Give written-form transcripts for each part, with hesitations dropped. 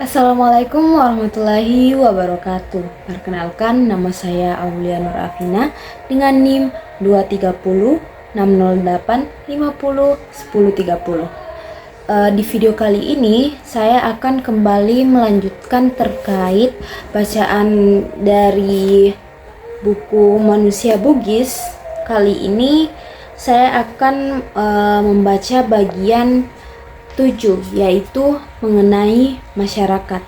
Assalamualaikum warahmatullahi wabarakatuh. Perkenalkan, nama saya Aulia Nur Afina dengan NIM 230 608 50 1030. Di video kali ini saya akan kembali melanjutkan terkait bacaan dari buku Manusia Bugis. Kali ini saya akan membaca bagian 7, yaitu mengenai masyarakat.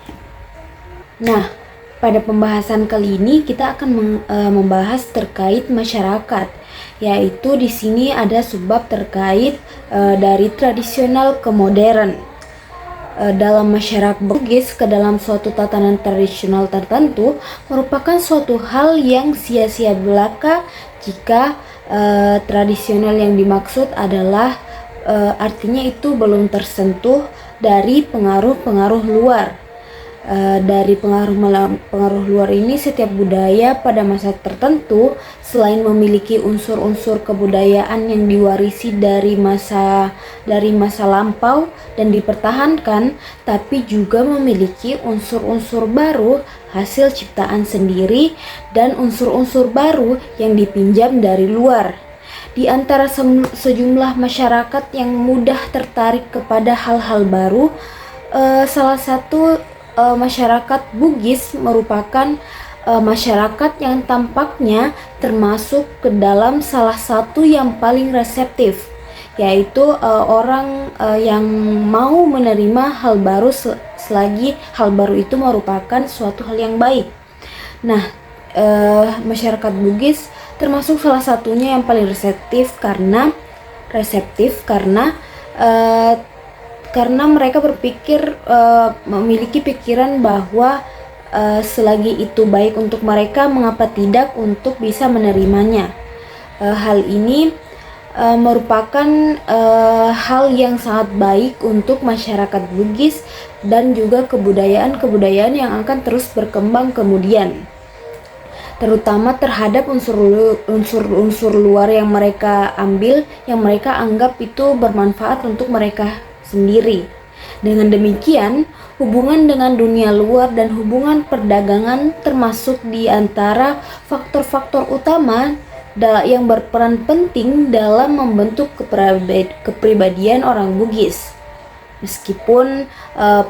Nah, pada pembahasan kali ini kita akan membahas terkait masyarakat, yaitu di sini ada subbab terkait dari tradisional ke modern. Dalam masyarakat Bugis, ke dalam suatu tatanan tradisional tertentu merupakan suatu hal yang sia-sia belaka jika tradisional yang dimaksud adalah artinya itu belum tersentuh dari pengaruh-pengaruh luar. Dari pengaruh luar ini, setiap budaya pada masa tertentu selain memiliki unsur-unsur kebudayaan yang diwarisi dari masa lampau dan dipertahankan, tapi juga memiliki unsur-unsur baru hasil ciptaan sendiri dan unsur-unsur baru yang dipinjam dari luar. Di antara sejumlah masyarakat yang mudah tertarik kepada hal-hal baru, salah satu masyarakat Bugis merupakan masyarakat yang tampaknya termasuk ke dalam salah satu yang paling reseptif, yaitu orang yang mau menerima hal baru selagi hal baru itu merupakan suatu hal yang baik. Nah, masyarakat Bugis termasuk salah satunya yang paling reseptif karena mereka berpikir memiliki pikiran bahwa selagi itu baik untuk mereka, mengapa tidak untuk bisa menerimanya. Hal ini merupakan hal yang sangat baik untuk masyarakat Bugis dan juga kebudayaan yang akan terus berkembang kemudian, terutama terhadap unsur-unsur luar yang mereka ambil, yang mereka anggap itu bermanfaat untuk mereka sendiri. Dengan demikian, hubungan dengan dunia luar dan hubungan perdagangan termasuk di antara faktor-faktor utama yang berperan penting dalam membentuk kepribadian orang Bugis. Meskipun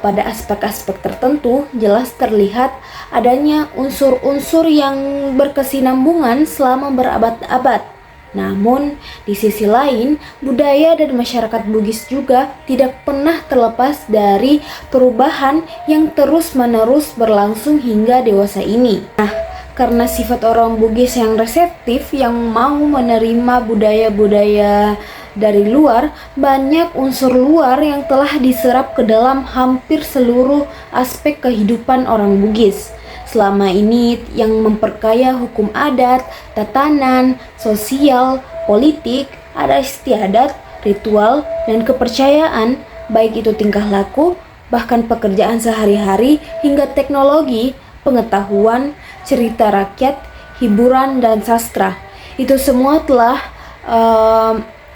pada aspek-aspek tertentu jelas terlihat adanya unsur-unsur yang berkesinambungan selama berabad-abad. Namun, di sisi lain, budaya dan masyarakat Bugis juga tidak pernah terlepas dari perubahan yang terus-menerus berlangsung hingga dewasa ini. Nah, karena sifat orang Bugis yang reseptif, yang mau menerima budaya-budaya dari luar, banyak unsur luar yang telah diserap ke dalam hampir seluruh aspek kehidupan orang Bugis. Selama ini yang memperkaya hukum adat, tatanan, sosial, politik, adat istiadat, ritual, dan kepercayaan, baik itu tingkah laku, bahkan pekerjaan sehari-hari hingga teknologi, pengetahuan, cerita rakyat, hiburan, dan sastra. Itu semua telah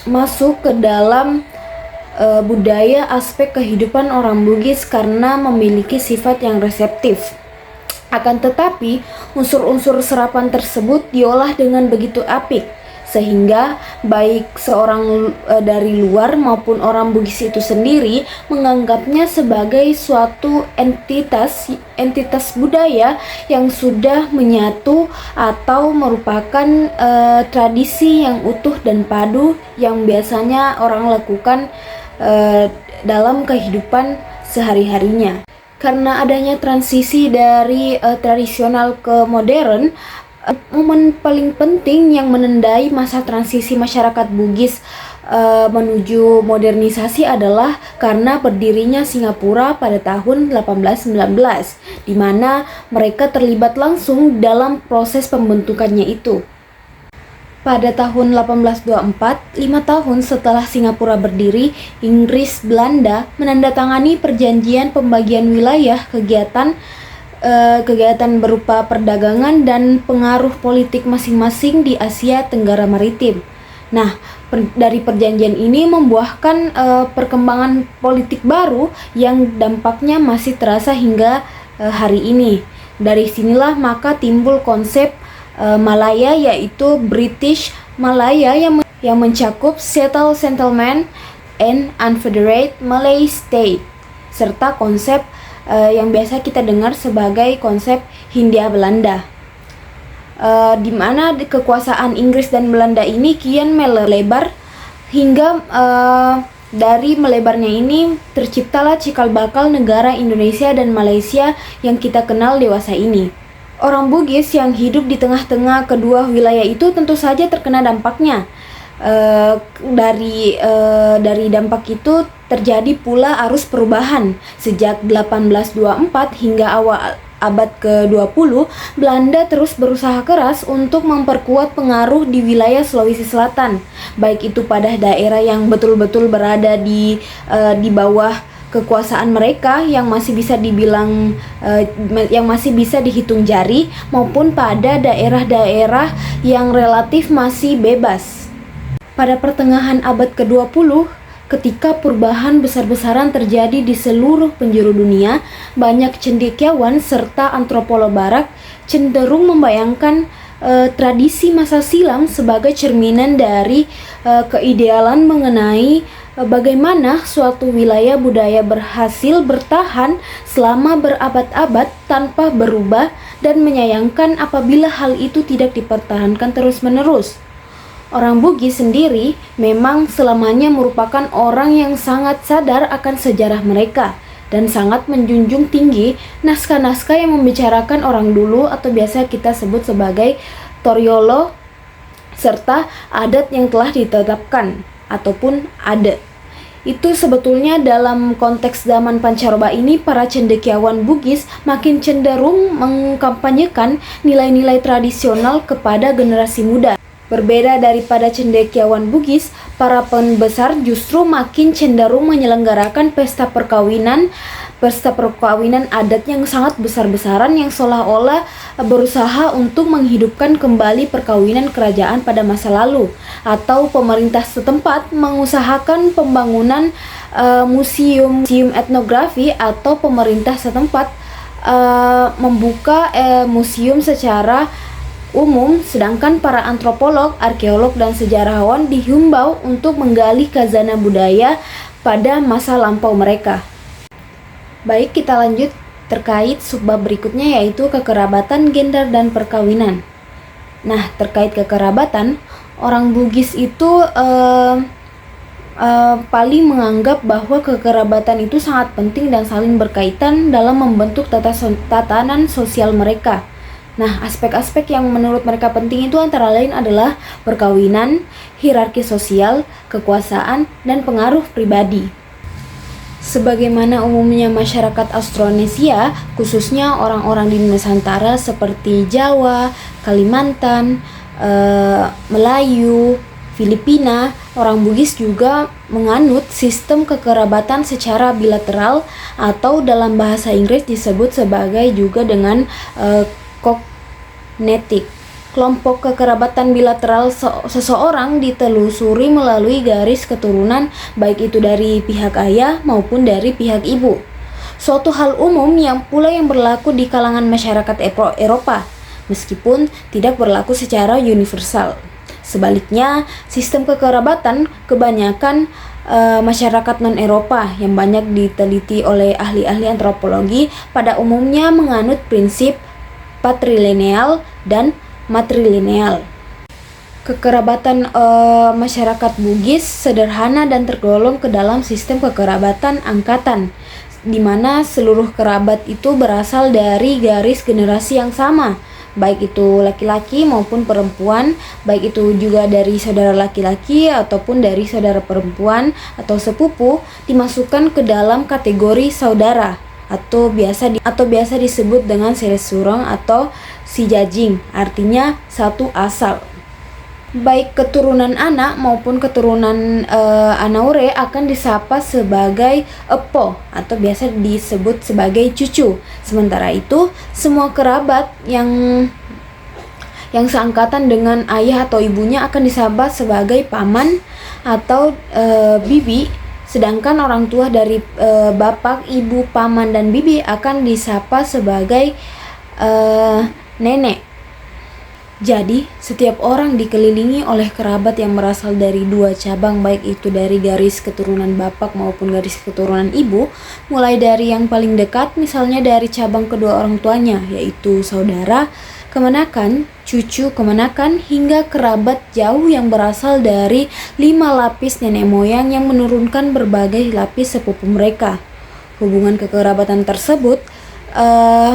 masuk ke dalam budaya aspek kehidupan orang Bugis karena memiliki sifat yang reseptif. Akan tetapi, unsur-unsur serapan tersebut diolah dengan begitu apik, sehingga baik seorang dari luar maupun orang Bugis itu sendiri menganggapnya sebagai suatu entitas budaya yang sudah menyatu atau merupakan tradisi yang utuh dan padu yang biasanya orang lakukan dalam kehidupan sehari-harinya. Karena adanya transisi dari tradisional ke modern, momen paling penting yang menandai masa transisi masyarakat Bugis menuju modernisasi adalah karena berdirinya Singapura pada tahun 1819, di mana mereka terlibat langsung dalam proses pembentukannya itu. Pada tahun 1824, 5 tahun setelah Singapura berdiri, Inggris Belanda menandatangani perjanjian pembagian wilayah kegiatan berupa perdagangan dan pengaruh politik masing-masing di Asia Tenggara Maritim. Nah, Dari perjanjian ini membuahkan perkembangan politik baru yang dampaknya masih terasa hingga hari ini. Dari sinilah maka timbul konsep Malaya, yaitu British Malaya yang mencakup settlement and unfederated Malay State, serta konsep yang biasa kita dengar sebagai konsep Hindia Belanda. Di mana kekuasaan Inggris dan Belanda ini kian melebar hingga dari melebarnya ini terciptalah cikal bakal negara Indonesia dan Malaysia yang kita kenal dewasa ini. Orang Bugis yang hidup di tengah-tengah kedua wilayah itu tentu saja terkena dampaknya. Dari dampak itu terjadi pula arus perubahan. Sejak 1824 hingga awal abad ke-20, Belanda terus berusaha keras untuk memperkuat pengaruh di wilayah Sulawesi Selatan, baik itu pada daerah yang betul-betul berada di bawah kekuasaan mereka yang masih bisa dibilang yang masih bisa dihitung jari, maupun pada daerah-daerah yang relatif masih bebas. Pada pertengahan abad ke-20, ketika perubahan besar-besaran terjadi di seluruh penjuru dunia, banyak cendekiawan serta antropolog barat cenderung membayangkan tradisi masa silam sebagai cerminan dari keidealan mengenai bagaimana suatu wilayah budaya berhasil bertahan selama berabad-abad tanpa berubah, dan menyayangkan apabila hal itu tidak dipertahankan terus-menerus. Orang Bugis sendiri memang selamanya merupakan orang yang sangat sadar akan sejarah mereka dan sangat menjunjung tinggi naskah-naskah yang membicarakan orang dulu atau biasa kita sebut sebagai Toriolo, serta adat yang telah ditetapkan ataupun adat. Itu sebetulnya dalam konteks zaman pancaroba ini, para cendekiawan Bugis makin cenderung mengkampanyekan nilai-nilai tradisional kepada generasi muda. Berbeda daripada cendekiawan Bugis, para pembesar justru makin cenderung menyelenggarakan pesta perkawinan adat yang sangat besar-besaran, yang seolah-olah berusaha untuk menghidupkan kembali perkawinan kerajaan pada masa lalu, atau pemerintah setempat mengusahakan pembangunan museum etnografi, atau pemerintah setempat membuka museum secara umum, sedangkan para antropolog, arkeolog, dan sejarawan dihimbau untuk menggali khazanah budaya pada masa lampau mereka. Baik, kita lanjut terkait subbab berikutnya, yaitu kekerabatan, gender, dan perkawinan. Nah, terkait kekerabatan, orang Bugis itu paling menganggap bahwa kekerabatan itu sangat penting dan saling berkaitan dalam membentuk tatanan sosial mereka. Nah, aspek-aspek yang menurut mereka penting itu antara lain adalah perkawinan, hierarki sosial, kekuasaan, dan pengaruh pribadi. Sebagaimana umumnya masyarakat Austronesia, khususnya orang-orang di Nusantara seperti Jawa, Kalimantan, Melayu, Filipina, orang Bugis juga menganut sistem kekerabatan secara bilateral, atau dalam bahasa Inggris disebut sebagai juga dengan kognitif. Kelompok kekerabatan bilateral seseorang ditelusuri melalui garis keturunan, baik itu dari pihak ayah maupun dari pihak ibu. Suatu hal umum yang berlaku di kalangan masyarakat Eropa, meskipun tidak berlaku secara universal. Sebaliknya, sistem kekerabatan kebanyakan masyarakat non-Eropa yang banyak diteliti oleh ahli-ahli antropologi pada umumnya menganut prinsip patrilineal dan matrilineal. Kekerabatan masyarakat Bugis sederhana dan tergolong ke dalam sistem kekerabatan angkatan, di mana seluruh kerabat itu berasal dari garis generasi yang sama, baik itu laki-laki maupun perempuan, baik itu juga dari saudara laki-laki ataupun dari saudara perempuan atau sepupu, dimasukkan ke dalam kategori saudara, atau biasa disebut dengan seresurong atau sijajing, artinya satu asal. Baik keturunan anak maupun keturunan anaure akan disapa sebagai epo atau biasa disebut sebagai cucu. Sementara itu, semua kerabat yang yang seangkatan dengan ayah atau ibunya akan disebut sebagai paman atau bibi, sedangkan orang tua dari bapak, ibu, paman, dan bibi akan disapa sebagai nenek. Jadi, setiap orang dikelilingi oleh kerabat yang berasal dari dua cabang, baik itu dari garis keturunan bapak maupun garis keturunan ibu, mulai dari yang paling dekat, misalnya dari cabang kedua orang tuanya, yaitu saudara, kemenakan, cucu kemenakan, hingga kerabat jauh yang berasal dari 5 lapis nenek moyang yang menurunkan berbagai lapis sepupu mereka. Hubungan kekerabatan tersebut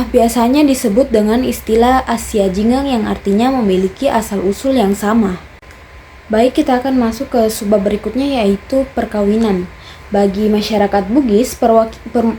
biasanya disebut dengan istilah Asia Jinggang yang artinya memiliki asal-usul yang sama. Baik, kita akan masuk ke subbab berikutnya, yaitu perkawinan. Bagi masyarakat Bugis,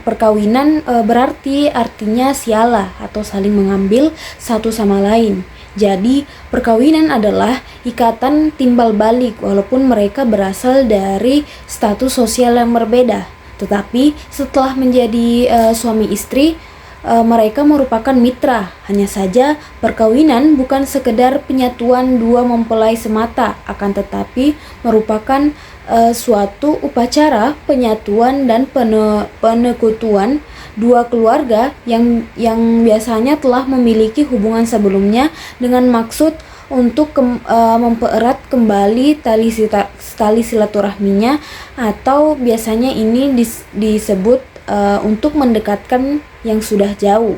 perkawinan berarti artinya siala atau saling mengambil satu sama lain. Jadi, perkawinan adalah ikatan timbal balik walaupun mereka berasal dari status sosial yang berbeda. Tetapi setelah menjadi suami istri, mereka merupakan mitra. Hanya saja perkawinan bukan sekedar penyatuan dua mempelai semata, akan tetapi merupakan suatu upacara penyatuan dan penekutuan dua keluarga yang biasanya telah memiliki hubungan sebelumnya dengan maksud untuk mempererat kembali tali silaturahminya, atau biasanya ini disebut untuk mendekatkan yang sudah jauh.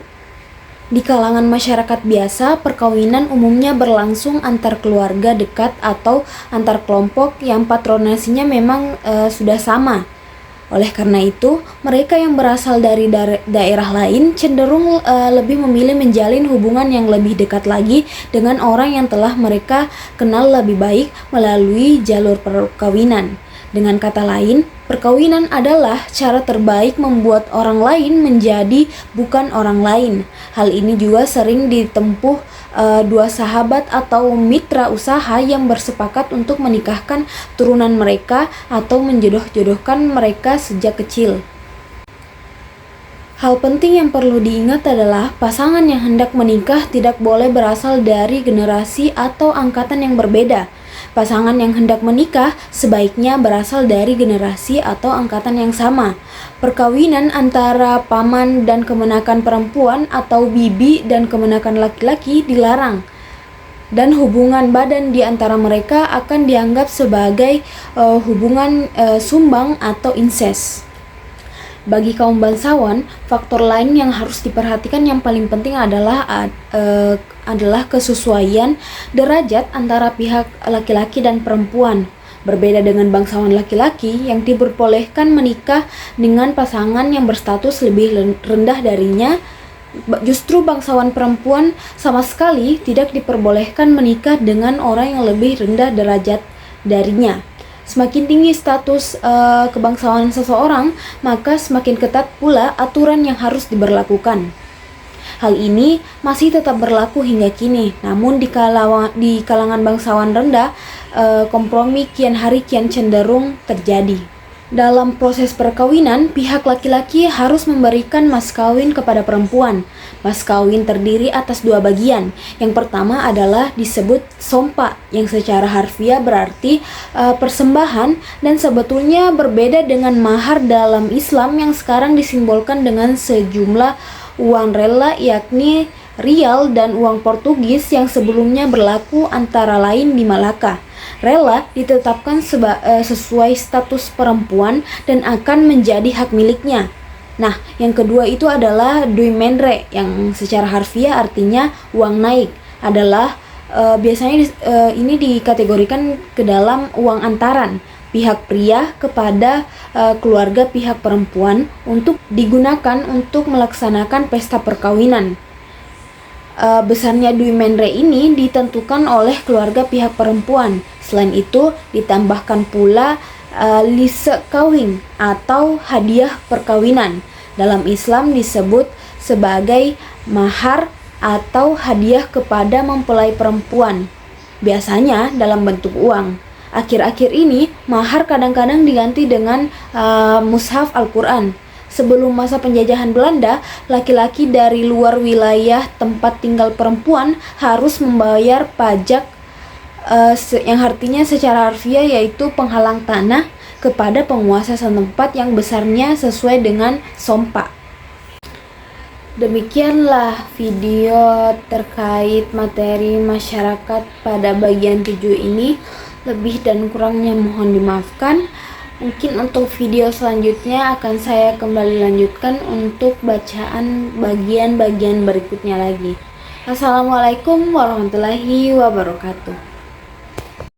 Di kalangan masyarakat biasa, perkawinan umumnya berlangsung antar keluarga dekat atau antar kelompok yang patronasinya memang sudah sama. Oleh karena itu, mereka yang berasal dari daerah lain cenderung lebih memilih menjalin hubungan yang lebih dekat lagi dengan orang yang telah mereka kenal lebih baik melalui jalur perkawinan. Dengan kata lain, perkawinan adalah cara terbaik membuat orang lain menjadi bukan orang lain. Hal ini juga sering ditempuh dua sahabat atau mitra usaha yang bersepakat untuk menikahkan turunan mereka atau menjodoh-jodohkan mereka sejak kecil. Hal penting yang perlu diingat adalah pasangan yang hendak menikah tidak boleh berasal dari generasi atau angkatan yang berbeda. Pasangan yang hendak menikah sebaiknya berasal dari generasi atau angkatan yang sama. Perkawinan antara paman dan kemenakan perempuan atau bibi dan kemenakan laki-laki dilarang. Dan hubungan badan di antara mereka akan dianggap sebagai hubungan sumbang atau incest. Bagi kaum bangsawan, faktor lain yang harus diperhatikan yang paling penting adalah kesesuaian derajat antara pihak laki-laki dan perempuan. Berbeda dengan bangsawan laki-laki yang diperbolehkan menikah dengan pasangan yang berstatus lebih rendah darinya, justru bangsawan perempuan sama sekali tidak diperbolehkan menikah dengan orang yang lebih rendah derajat darinya. Semakin tinggi status kebangsawan seseorang, maka semakin ketat pula aturan yang harus diberlakukan. Hal ini masih tetap berlaku hingga kini, namun di kalangan bangsawan rendah, kompromi kian hari kian cenderung terjadi. Dalam proses perkawinan, pihak laki-laki harus memberikan mas kawin kepada perempuan. Mas kawin terdiri atas dua bagian. Yang pertama adalah disebut sompa, yang secara harfiah berarti persembahan, dan sebetulnya berbeda dengan mahar dalam Islam yang sekarang disimbolkan dengan sejumlah uang rela, yakni rial dan uang Portugis yang sebelumnya berlaku antara lain di Malaka. Rela ditetapkan sesuai status perempuan dan akan menjadi hak miliknya. Nah, yang kedua itu adalah duimendre, yang secara harfiah artinya uang naik. Adalah biasanya ini dikategorikan ke dalam uang antaran pihak pria kepada keluarga pihak perempuan untuk digunakan untuk melaksanakan pesta perkawinan. Besarnya duimendre ini ditentukan oleh keluarga pihak perempuan. Selain itu, ditambahkan pula lise kawin atau hadiah perkawinan. Dalam Islam disebut sebagai mahar atau hadiah kepada mempelai perempuan, biasanya dalam bentuk uang. Akhir-akhir ini, mahar kadang-kadang diganti dengan mushaf Al-Quran. Sebelum masa penjajahan Belanda, laki-laki dari luar wilayah tempat tinggal perempuan harus membayar pajak yang artinya secara harfiah yaitu penghalang tanah kepada penguasa setempat yang besarnya sesuai dengan sompa. Demikianlah video terkait materi masyarakat pada bagian 7 ini. Lebih dan kurangnya mohon dimaafkan. Mungkin untuk video selanjutnya akan saya kembali lanjutkan untuk bacaan bagian-bagian berikutnya lagi. Assalamualaikum warahmatullahi wabarakatuh.